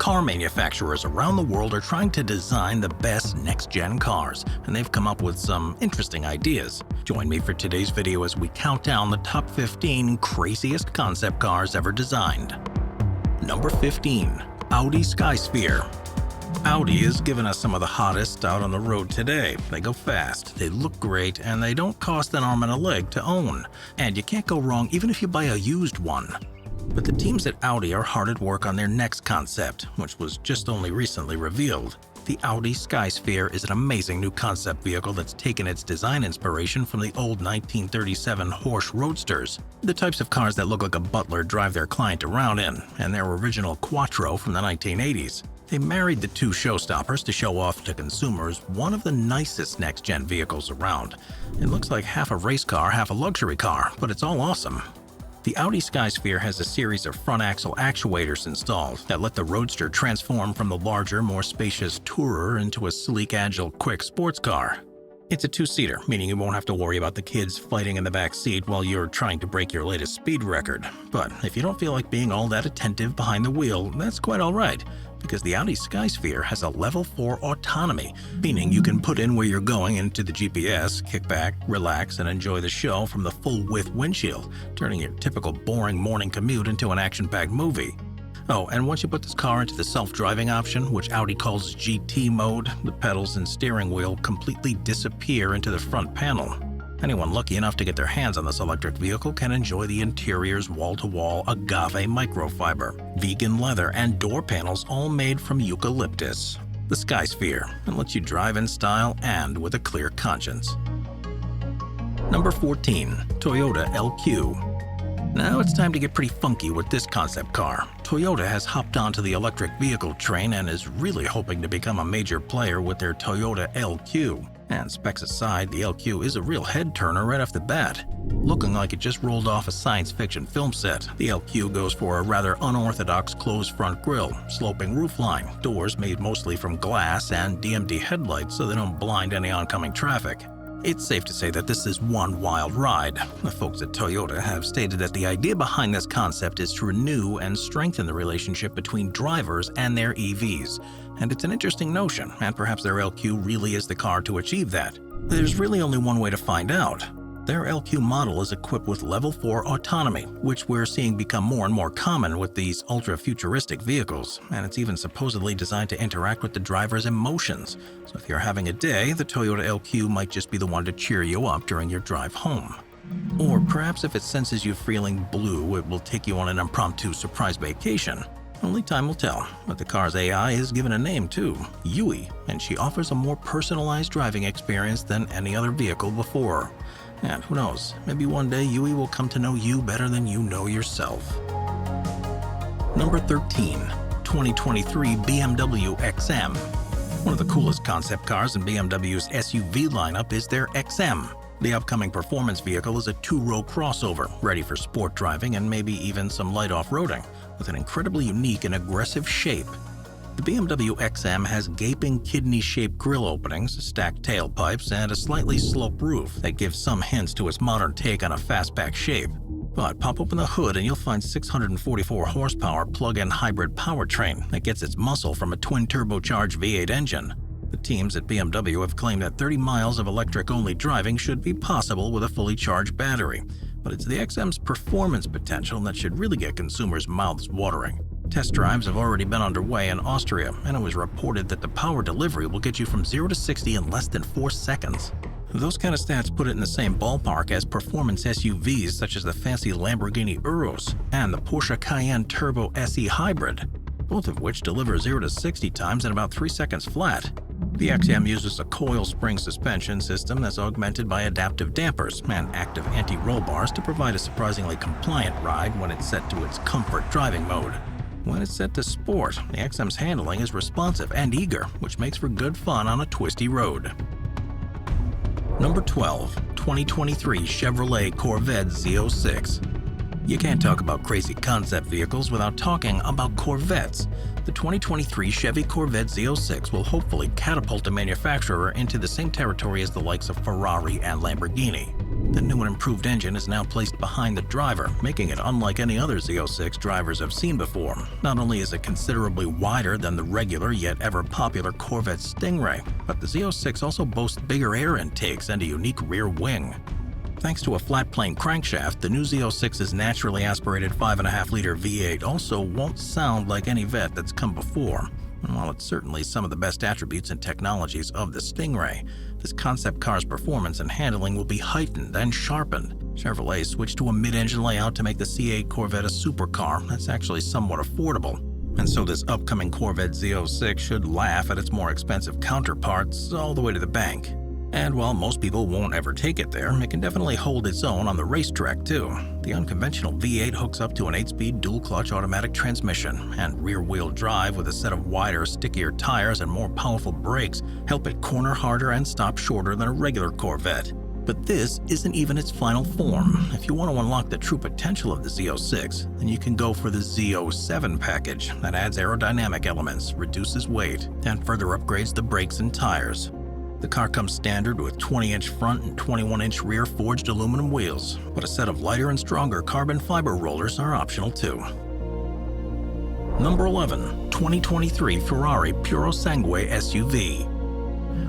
Car manufacturers around the world are trying to design the best next-gen cars, and they've come up with some interesting ideas. Join me for today's video as we count down the top 15 craziest concept cars ever designed. Number 15. Audi Sky Sphere. Audi has given us some of the hottest out on the road today. They go fast, they look great, and they don't cost an arm and a leg to own. And you can't go wrong even if you buy a used one. But the teams at Audi are hard at work on their next concept, which was just only recently revealed. The Audi Sky Sphere is an amazing new concept vehicle that's taken its design inspiration from the old 1937 Porsche Roadsters, the types of cars that look like a butler drive their client around in, and their original Quattro from the 1980s. They married the two showstoppers to show off to consumers one of the nicest next-gen vehicles around. It looks like half a race car, half a luxury car, but it's all awesome. The Audi Sky Sphere has a series of front axle actuators installed that let the Roadster transform from the larger, more spacious Tourer into a sleek, agile, quick sports car. It's a two-seater, meaning you won't have to worry about the kids fighting in the back seat while you're trying to break your latest speed record. But if you don't feel like being all that attentive behind the wheel, that's quite all right, because the Audi Sky Sphere has a level 4 autonomy, meaning you can put in where you're going into the GPS, kick back, relax, and enjoy the show from the full-width windshield, turning your typical boring morning commute into an action-packed movie. Oh, and once you put this car into the self-driving option, which Audi calls GT mode, the pedals and steering wheel completely disappear into the front panel. Anyone lucky enough to get their hands on this electric vehicle can enjoy the interior's wall-to-wall agave microfiber, vegan leather, and door panels all made from eucalyptus. The Sky Sphere, and lets you drive in style and with a clear conscience. Number 14. Toyota LQ. Now it's time to get pretty funky with this concept car. Toyota has hopped onto the electric vehicle train and is really hoping to become a major player with their Toyota LQ. And specs aside, the LQ is a real head-turner right off the bat. Looking like it just rolled off a science fiction film set, the LQ goes for a rather unorthodox closed front grille, sloping roofline, doors made mostly from glass, and DMD headlights so they don't blind any oncoming traffic. It's safe to say that this is one wild ride. The folks at Toyota have stated that the idea behind this concept is to renew and strengthen the relationship between drivers and their EVs. And it's an interesting notion, and perhaps their LQ really is the car to achieve that. There's really only one way to find out. Their LQ model is equipped with level 4 autonomy, which we're seeing become more and more common with these ultra-futuristic vehicles, and it's even supposedly designed to interact with the driver's emotions. So if you're having a day, the Toyota LQ might just be the one to cheer you up during your drive home. Or perhaps if it senses you feeling blue, it will take you on an impromptu surprise vacation. Only time will tell, but the car's AI is given a name too, Yui, and she offers a more personalized driving experience than any other vehicle before. And who knows, maybe one day Yui will come to know you better than you know yourself. Number 13. 2023 BMW XM. One of the coolest concept cars in BMW's SUV lineup is their XM. The upcoming performance vehicle is a two-row crossover, ready for sport driving and maybe even some light off-roading, with an incredibly unique and aggressive shape. The BMW XM has gaping kidney-shaped grille openings, stacked tailpipes, and a slightly sloped roof that gives some hints to its modern take on a fastback shape. But pop open the hood and you'll find 644 horsepower plug-in hybrid powertrain that gets its muscle from a twin-turbocharged V8 engine. The teams at BMW have claimed that 30 miles of electric-only driving should be possible with a fully charged battery, but it's the XM's performance potential that should really get consumers' mouths watering. Test drives have already been underway in Austria, and it was reported that the power delivery will get you from 0 to 60 in less than 4 seconds. Those kind of stats put it in the same ballpark as performance SUVs such as the fancy Lamborghini Urus and the Porsche Cayenne Turbo SE Hybrid, both of which deliver 0 to 60 times in about 3 seconds flat. The XM uses a coil spring suspension system that's augmented by adaptive dampers and active anti-roll bars to provide a surprisingly compliant ride when it's set to its comfort driving mode. When it's set to sport, the XM's handling is responsive and eager, which makes for good fun on a twisty road. Number 12. 2023 Chevrolet Corvette Z06. You can't talk about crazy concept vehicles without talking about Corvettes. The 2023 Chevy Corvette Z06 will hopefully catapult the manufacturer into the same territory as the likes of Ferrari and Lamborghini. The new and improved engine is now placed behind the driver, making it unlike any other Z06 drivers have seen before. Not only is it considerably wider than the regular yet ever-popular Corvette Stingray, but the Z06 also boasts bigger air intakes and a unique rear wing. Thanks to a flat-plane crankshaft, the new Z06's naturally aspirated 5.5-liter V8 also won't sound like any Vet that's come before. And while it's certainly some of the best attributes and technologies of the Stingray, this concept car's performance and handling will be heightened and sharpened. Chevrolet switched to a mid-engine layout to make the C8 Corvette a supercar that's actually somewhat affordable. And so this upcoming Corvette Z06 should laugh at its more expensive counterparts all the way to the bank. And while most people won't ever take it there, it can definitely hold its own on the racetrack too. The unconventional V8 hooks up to an 8-speed dual-clutch automatic transmission, and rear-wheel drive with a set of wider, stickier tires and more powerful brakes help it corner harder and stop shorter than a regular Corvette. But this isn't even its final form. If you want to unlock the true potential of the Z06, then you can go for the Z07 package that adds aerodynamic elements, reduces weight, and further upgrades the brakes and tires. The car comes standard with 20-inch front and 21-inch rear forged aluminum wheels, but a set of lighter and stronger carbon fiber rollers are optional too. Number 11. 2023 Ferrari Piro Sangue SUV.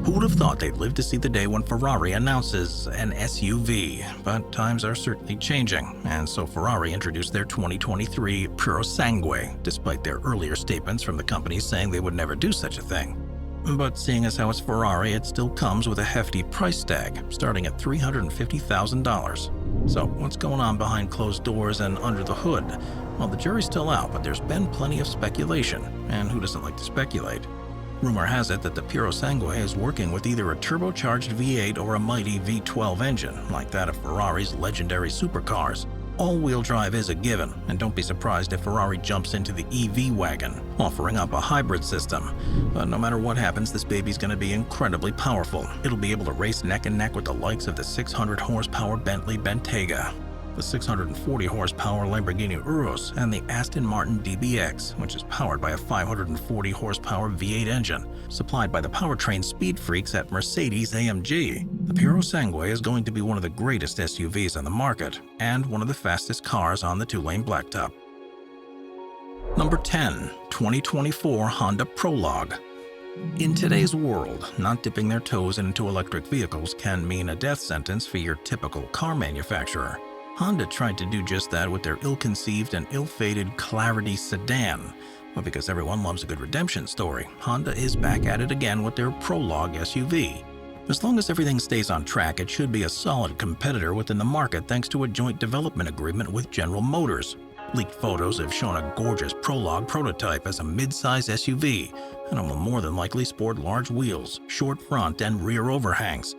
Who would have thought they'd live to see the day when Ferrari announces an SUV? But times are certainly changing, and so Ferrari introduced their 2023 Piro Sangue, despite their earlier statements from the company saying they would never do such a thing. But seeing as how it's Ferrari, it still comes with a hefty price tag, starting at $350,000. So what's going on behind closed doors and under the hood? Well, the jury's still out, but there's been plenty of speculation, and who doesn't like to speculate? Rumor has it that the Piro Sangue is working with either a turbocharged V8 or a mighty V12 engine, like that of Ferrari's legendary supercars. All-wheel drive is a given, and don't be surprised if Ferrari jumps into the EV wagon, offering up a hybrid system. But no matter what happens, this baby's going to be incredibly powerful. It'll be able to race neck and neck with the likes of the 600-horsepower Bentley Bentayga, the 640-horsepower Lamborghini Urus, and the Aston Martin DBX, which is powered by a 540-horsepower V8 engine, supplied by the powertrain speed freaks at Mercedes-AMG. The Piro Sangue is going to be one of the greatest SUVs on the market, and one of the fastest cars on the two-lane blacktop. Number 10. 2024 Honda Prologue. In today's world, not dipping their toes into electric vehicles can mean a death sentence for your typical car manufacturer. Honda tried to do just that with their ill-conceived and ill-fated Clarity sedan. But because everyone loves a good redemption story, Honda is back at it again with their Prologue SUV. As long as everything stays on track, it should be a solid competitor within the market thanks to a joint development agreement with General Motors. Leaked photos have shown a gorgeous Prologue prototype as a mid-size SUV, and it will more than likely sport large wheels, short front and rear overhangs.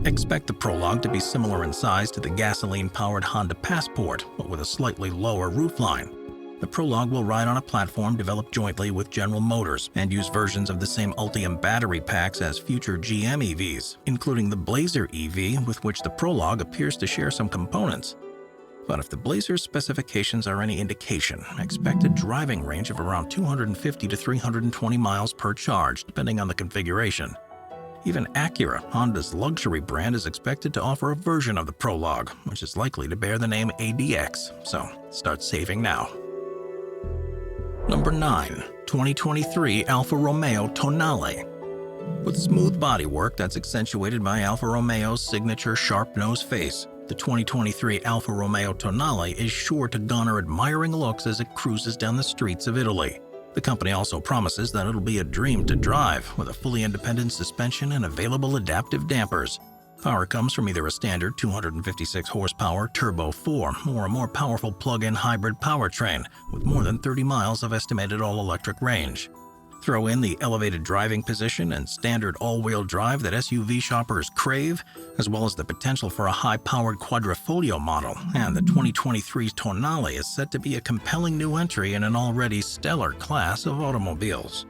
Expect the Prologue to be similar in size to the gasoline-powered Honda Passport, but with a slightly lower roofline. The Prologue will ride on a platform developed jointly with General Motors and use versions of the same Ultium battery packs as future GM EVs, including the Blazer EV, with which the Prologue appears to share some components. But if the Blazer's specifications are any indication, expect a driving range of around 250 to 320 miles per charge, depending on the configuration. Even Acura, Honda's luxury brand, is expected to offer a version of the Prologue, which is likely to bear the name ADX, so start saving now. Number 9. 2023 Alfa Romeo Tonale. With smooth bodywork that's accentuated by Alfa Romeo's signature sharp-nosed face, the 2023 Alfa Romeo Tonale is sure to garner admiring looks as it cruises down the streets of Italy. The company also promises that it'll be a dream to drive, with a fully independent suspension and available adaptive dampers. Power comes from either a standard 256 horsepower Turbo 4 or a more powerful plug-in hybrid powertrain with more than 30 miles of estimated all-electric range. Throw in the elevated driving position and standard all-wheel drive that SUV shoppers crave, as well as the potential for a high-powered quadrifoglio model, and the 2023 Tonale is set to be a compelling new entry in an already stellar class of automobiles.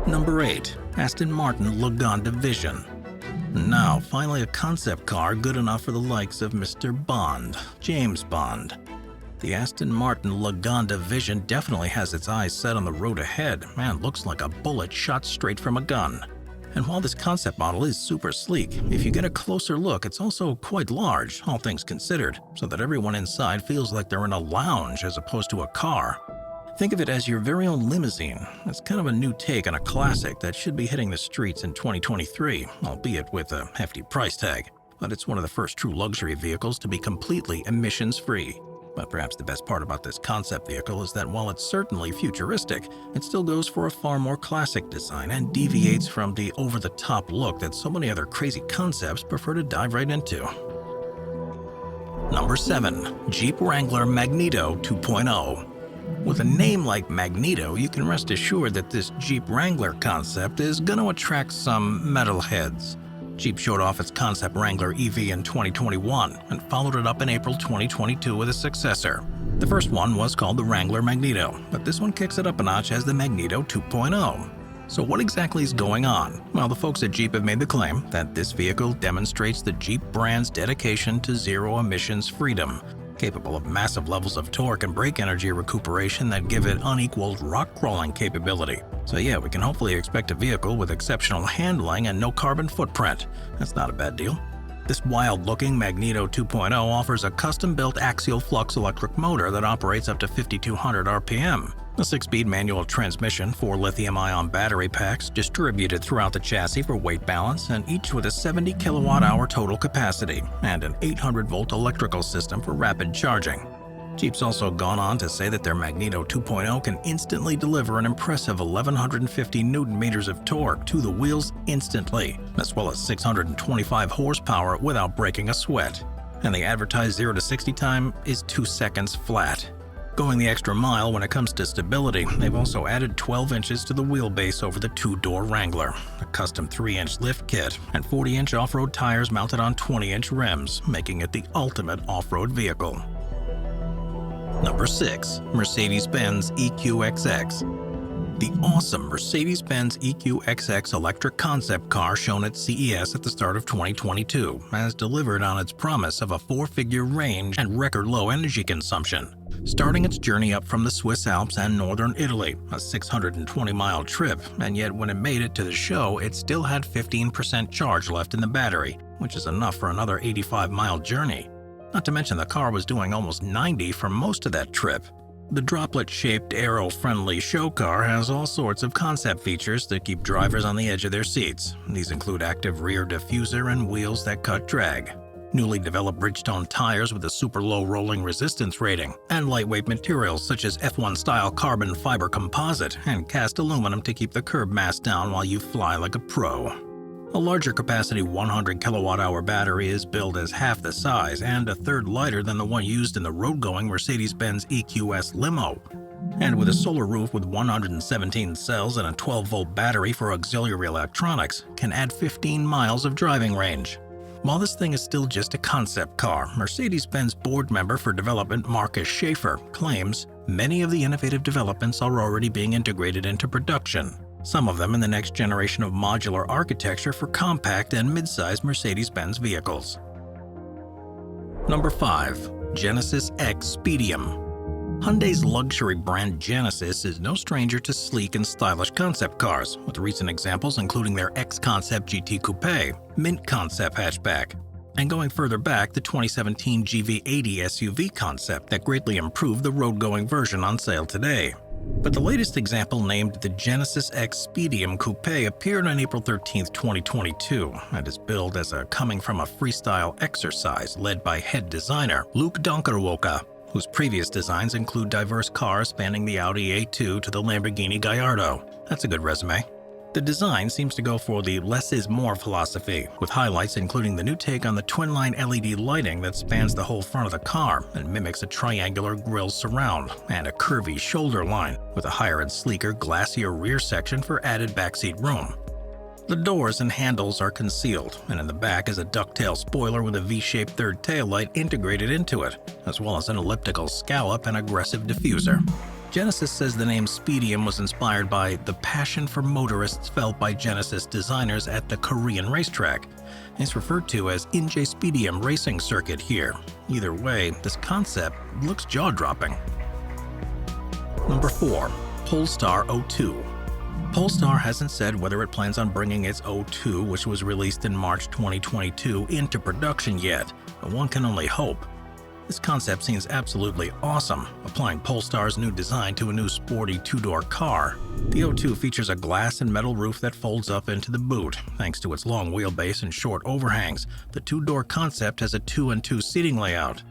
Number 8. Aston Martin Lagonda Vision. Now, finally a concept car good enough for the likes of Mr. Bond, James Bond. The Aston Martin Lagonda Vision definitely has its eyes set on the road ahead and looks like a bullet shot straight from a gun. And while this concept model is super sleek, if you get a closer look, it's also quite large, all things considered, so that everyone inside feels like they're in a lounge as opposed to a car. Think of it as your very own limousine. It's kind of a new take on a classic that should be hitting the streets in 2023, albeit with a hefty price tag. But it's one of the first true luxury vehicles to be completely emissions-free. But perhaps the best part about this concept vehicle is that while it's certainly futuristic, it still goes for a far more classic design and deviates from the over-the-top look that so many other crazy concepts prefer to dive right into. Number 7. Jeep Wrangler Magneto 2.0. With a name like Magneto, you can rest assured that this Jeep Wrangler concept is going to attract some metalheads. Jeep showed off its concept Wrangler EV in 2021 and followed it up in April 2022 with a successor. The first one was called the Wrangler Magneto, but this one kicks it up a notch as the Magneto 2.0. So what exactly is going on? Well, the folks at Jeep have made the claim that this vehicle demonstrates the Jeep brand's dedication to zero emissions freedom, capable of massive levels of torque and brake energy recuperation that give it unequaled rock-crawling capability. So yeah, we can hopefully expect a vehicle with exceptional handling and no carbon footprint. That's not a bad deal. This wild-looking Magneto 2.0 offers a custom-built axial flux electric motor that operates up to 5,200 RPM, a 6-speed manual transmission, 4 lithium-ion battery packs distributed throughout the chassis for weight balance, and each with a 70 kilowatt-hour total capacity, and an 800-volt electrical system for rapid charging. Jeep's also gone on to say that their Magneto 2.0 can instantly deliver an impressive 1,150 Newton-meters of torque to the wheels instantly, as well as 625 horsepower without breaking a sweat. And the advertised 0 to 60 time is 2 seconds flat. Going the extra mile when it comes to stability, they've also added 12 inches to the wheelbase over the 2-door Wrangler, a custom 3-inch lift kit, and 40-inch off-road tires mounted on 20-inch rims, making it the ultimate off-road vehicle. Number 6. Mercedes-Benz EQXX. The awesome Mercedes-Benz EQXX electric concept car shown at CES at the start of 2022 has delivered on its promise of a 4-figure range and record-low energy consumption. Starting its journey up from the Swiss Alps and northern Italy, a 620-mile trip, and yet when it made it to the show, it still had 15% charge left in the battery, which is enough for another 85-mile journey. Not to mention the car was doing almost 90 for most of that trip. The droplet-shaped, aero-friendly show car has all sorts of concept features that keep drivers on the edge of their seats. These include active rear diffuser and wheels that cut drag, newly developed Bridgestone tires with a super low rolling resistance rating, and lightweight materials such as F1-style carbon fiber composite and cast aluminum to keep the curb mass down while you fly like a pro. A larger capacity 100 kilowatt-hour battery is billed as half the size and a third lighter than the one used in the road-going Mercedes-Benz EQS limo. And with a solar roof with 117 cells and a 12-volt battery for auxiliary electronics, can add 15 miles of driving range. While this thing is still just a concept car, Mercedes-Benz board member for development Marcus Schaefer claims many of the innovative developments are already being integrated into production, some of them in the next generation of modular architecture for compact and mid-size Mercedes-Benz vehicles. Number 5. Genesis X Speedium. Hyundai's luxury brand Genesis is no stranger to sleek and stylish concept cars, with recent examples including their X Concept GT Coupe, Mint Concept hatchback, and going further back, the 2017 GV80 SUV concept that greatly improved the road-going version on sale today. But the latest example, named the Genesis X Speedium Coupe, appeared on April 13, 2022, and is billed as a coming from a freestyle exercise led by head designer Luke Donkerwoka, whose previous designs include diverse cars spanning the Audi A2 to the Lamborghini Gallardo. That's a good resume. The design seems to go for the less is more philosophy, with highlights including the new take on the twin-line LED lighting that spans the whole front of the car and mimics a triangular grille surround, and a curvy shoulder line, with a higher and sleeker, glassier rear section for added backseat room. The doors and handles are concealed, and in the back is a ducktail spoiler with a V-shaped third taillight integrated into it, as well as an elliptical scallop and aggressive diffuser. Genesis says the name Speedium was inspired by the passion for motorists felt by Genesis designers at the Korean racetrack. It's referred to as Inje Speedium Racing Circuit here. Either way, this concept looks jaw-dropping. Number 4. Polestar O2. Polestar hasn't said whether it plans on bringing its O2, which was released in March 2022, into production yet, but one can only hope. This concept seems absolutely awesome, applying Polestar's new design to a new sporty two-door car. The O2 features a glass and metal roof that folds up into the boot. Thanks to its long wheelbase and short overhangs, the two-door concept has a 2-and-2 seating layout.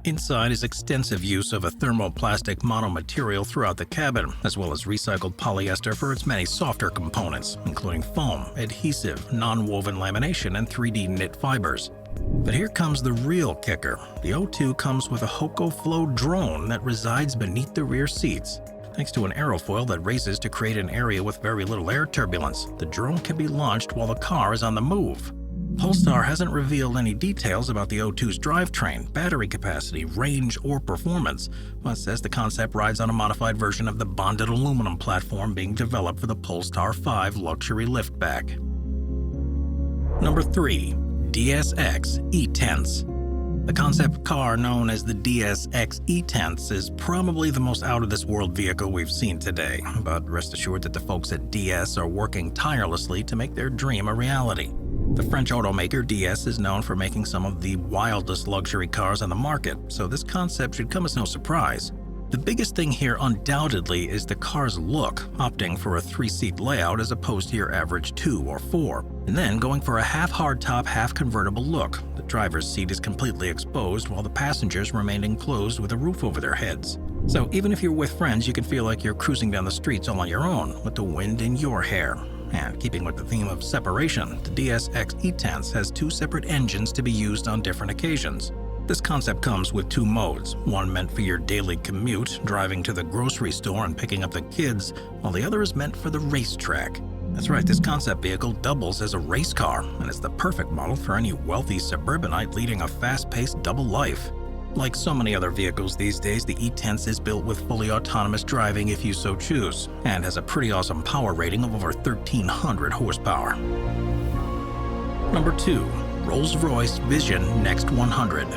Inside is extensive use of a thermoplastic monomaterial throughout the cabin, as well as recycled polyester for its many softer components, including foam, adhesive, non-woven lamination, and 3D knit fibers. But here comes the real kicker. The O2 comes with a HokoFlow drone that resides beneath the rear seats. Thanks to an aerofoil that raises to create an area with very little air turbulence, the drone can be launched while the car is on the move. Polestar hasn't revealed any details about the O2's drivetrain, battery capacity, range, or performance, but says the concept rides on a modified version of the bonded aluminum platform being developed for the Polestar 5 luxury liftback. Number 3. DSX E10s. The concept car known as the DSX E10s is probably the most out-of-this-world vehicle we've seen today, but rest assured that the folks at DS are working tirelessly to make their dream a reality. The French automaker DS is known for making some of the wildest luxury cars on the market, so this concept should come as no surprise. The biggest thing here undoubtedly is the car's look, opting for a 3-seat layout as opposed to your average 2 or 4, and then going for a half hardtop, half convertible look. The driver's seat is completely exposed while the passengers remain enclosed with a roof over their heads. So even if you're with friends, you can feel like you're cruising down the streets all on your own, with the wind in your hair. And keeping with the theme of separation, the DSX E10s has 2 separate engines to be used on different occasions. This concept comes with 2 modes, one meant for your daily commute, driving to the grocery store and picking up the kids, while the other is meant for the racetrack. That's right, this concept vehicle doubles as a race car, and is the perfect model for any wealthy suburbanite leading a fast-paced double life. Like so many other vehicles these days, the E10s is built with fully autonomous driving if you so choose, and has a pretty awesome power rating of over 1,300 horsepower. Number 2. RollsRoyce Vision Next 100.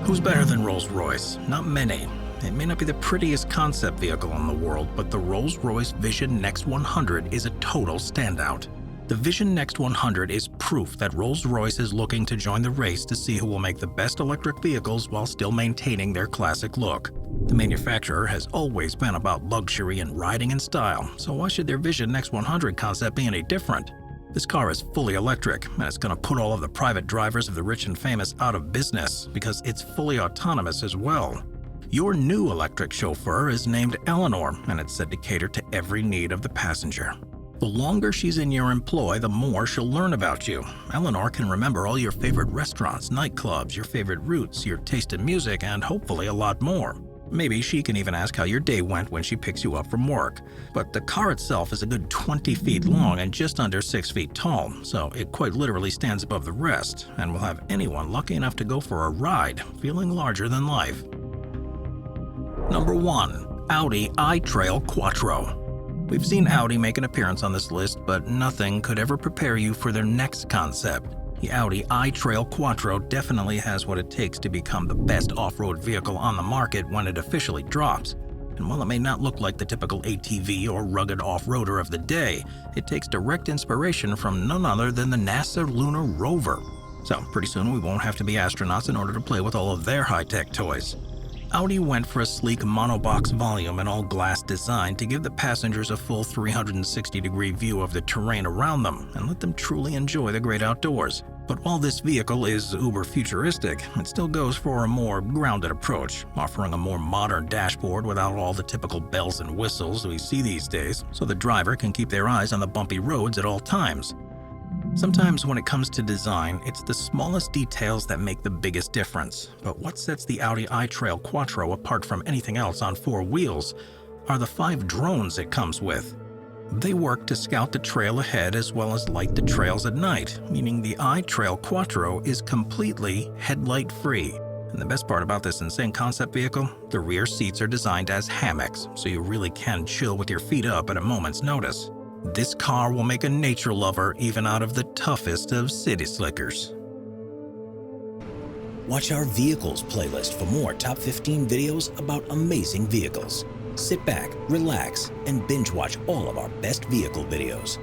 Who's better than Rolls-Royce? Not many. It may not be the prettiest concept vehicle in the world, but the Rolls-Royce Vision Next 100 is a total standout. The Vision Next 100 is proof that Rolls-Royce is looking to join the race to see who will make the best electric vehicles while still maintaining their classic look. The manufacturer has always been about luxury and riding in style, so why should their Vision Next 100 concept be any different? This car is fully electric, and it's going to put all of the private drivers of the rich and famous out of business because it's fully autonomous as well. Your new electric chauffeur is named Eleanor, and it's said to cater to every need of the passenger. The longer she's in your employ, the more she'll learn about you. Eleanor can remember all your favorite restaurants, nightclubs, your favorite routes, your taste in music, and hopefully a lot more. Maybe she can even ask how your day went when she picks you up from work. But the car itself is a good 20 feet long and just under 6 feet tall, so it quite literally stands above the rest, and will have anyone lucky enough to go for a ride feeling larger than life. Number 1. Audi i-Trail Quattro. We've seen Audi make an appearance on this list, but nothing could ever prepare you for their next concept. The Audi i-Trail Quattro definitely has what it takes to become the best off-road vehicle on the market when it officially drops. And while it may not look like the typical ATV or rugged off-roader of the day, it takes direct inspiration from none other than the NASA lunar rover. So pretty soon we won't have to be astronauts in order to play with all of their high-tech toys. Audi went for a sleek monobox volume and all-glass design to give the passengers a full 360-degree view of the terrain around them and let them truly enjoy the great outdoors. But while this vehicle is uber-futuristic, it still goes for a more grounded approach, offering a more modern dashboard without all the typical bells and whistles we see these days, so the driver can keep their eyes on the bumpy roads at all times. Sometimes when it comes to design, it's the smallest details that make the biggest difference. But what sets the Audi i-Trail Quattro apart from anything else on 4 wheels are the 5 drones it comes with. They work to scout the trail ahead as well as light the trails at night, meaning the i-Trail Quattro is completely headlight-free. And the best part about this insane concept vehicle, the rear seats are designed as hammocks, so you really can chill with your feet up at a moment's notice. This car will make a nature lover even out of the toughest of city slickers. Watch our Vehicles playlist for more top 15 videos about amazing vehicles. Sit back, relax, and binge watch all of our best vehicle videos.